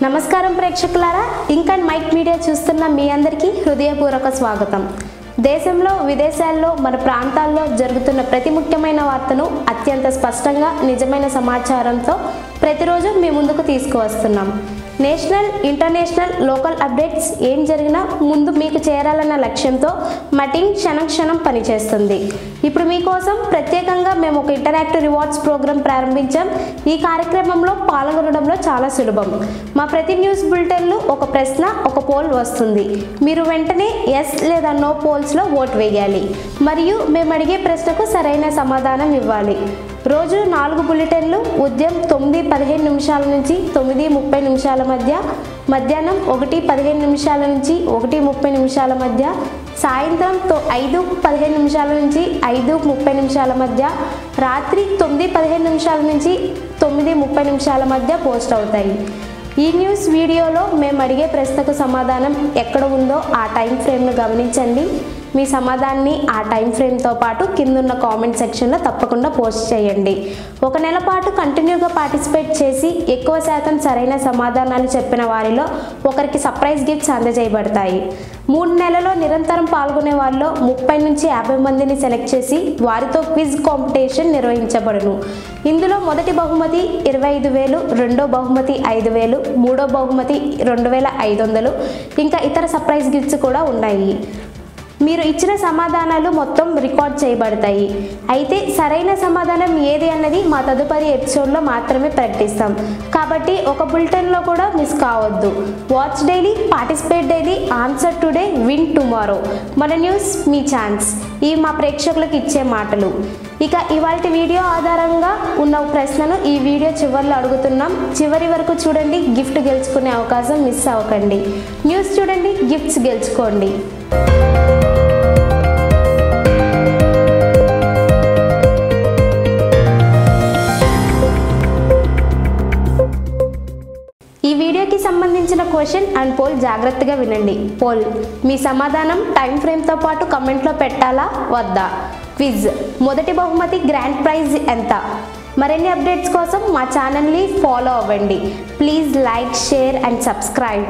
నమస్కారం ప్రేక్షకులారా, ఇంక్ and mic media చూస్తున్న మీ అందరికీ హృదయపూర్వక స్వాగతం. దేశంలో విదేశాల్లో మన ప్రాంతాల్లో జరుగుతున్న ప్రతి ముఖ్యమైన వార్తను అత్యంత స్పష్టంగా నిజమైన సమాచారంతో ప్రతిరోజు మీ ముందుకు తీసుకువస్తున్నాం. నేషనల్, ఇంటర్నేషనల్, లోకల్ అప్డేట్స్ ఏం జరిగినా ముందు మీకు చేరాలన్న లక్ష్యంతో మా టీం క్షణం పనిచేస్తుంది. ఇప్పుడు మీకోసం ప్రత్యేకంగా మేము ఒక ఇంటరాక్టివ్ రివార్డ్స్ ప్రోగ్రాం ప్రారంభించాం. ఈ కార్యక్రమంలో పాల్గొనడంలో చాలా సులభం. మా ప్రతి న్యూస్ బులెటిన్లో ఒక ప్రశ్న, ఒక పోల్ వస్తుంది. మీరు వెంటనే ఎస్ లేదా నో పోల్స్లో ఓటు వేయాలి మరియు మేము అడిగే ప్రశ్నకు సరైన సమాధానం ఇవ్వాలి. రోజు 4 బులెటిన్లు ఉదయం 9:15 నిమిషాల నుంచి 9:30 నిమిషాల మధ్య, మధ్యాహ్నం 1:15 నిమిషాల నుంచి 1:30 నిమిషాల మధ్య, సాయంత్రం 5:15 నిమిషాల నుంచి 5:30 నిమిషాల మధ్య, రాత్రి 9:15 నిమిషాల నుంచి 9:30 నిమిషాల మధ్య పోస్ట్ అవుతాయి. ఈ న్యూస్ వీడియోలో మేము అడిగే ప్రశ్నకు సమాధానం ఎక్కడ ఉందో ఆ టైం ఫ్రేమ్ను గమనించండి. మీ సమాధానాన్ని ఆ టైం ఫ్రేమ్తో పాటు కిందున్న కామెంట్ సెక్షన్లో తప్పకుండా పోస్ట్ చేయండి. 1 నెల పాటు కంటిన్యూగా పార్టిసిపేట్ చేసి ఎక్కువ శాతం సరైన సమాధానాలు చెప్పిన వారిలో ఒకరికి సర్ప్రైజ్ గిఫ్ట్స్ అందజేయబడతాయి. 3 నెలల్లో నిరంతరం పాల్గొనే వారిలో 30 నుంచి 50 మందిని సెలెక్ట్ చేసి వారితో క్విజ్ కాంపిటీషన్ నిర్వహించబడును. ఇందులో మొదటి బహుమతి 25,000, రెండో బహుమతి 5,000, మూడో బహుమతి 2,500, ఇంకా ఇతర సర్ప్రైజ్ గిఫ్ట్స్ కూడా ఉన్నాయి. మీరు ఇచ్చిన సమాధానాలు మొత్తం రికార్డ్ చేయబడతాయి. అయితే సరైన సమాధానం ఏది అన్నది మా తదుపరి ఎపిసోడ్లో మాత్రమే ప్రకటిస్తాం. కాబట్టి ఒక బులెటిన్లో కూడా మిస్ కావద్దు. Watch daily, participate daily, answer today, win tomorrow. మన న్యూస్, మీ ఛాన్స్. ఇవి మా ప్రేక్షకులకు ఇచ్చే మాటలు. ఇక ఇవాల్టి వీడియో ఆధారంగా ఉన్న ప్రశ్నను ఈ వీడియో చివరిలో అడుగుతున్నాం. చివరి వరకు చూడండి. గిఫ్ట్ గెలుచుకునే అవకాశం మిస్ అవ్వకండి. న్యూస్ చూడండి, గిఫ్ట్స్ గెలుచుకోండి. ఈ వీడియోకి సంబంధించిన క్వశ్చన్ అండ్ పోల్ జాగ్రత్తగా వినండి. పోల్, మీ సమాధానం టైం ఫ్రేమ్తో పాటు కమెంట్లో పెట్టాలా వద్దా? క్విజ్, మొదటి బహుమతి గ్రాండ్ ప్రైజ్ ఎంత? మరిన్ని అప్డేట్స్ కోసం మా ఛానల్ని ఫాలో అవ్వండి. Please like, share and subscribe.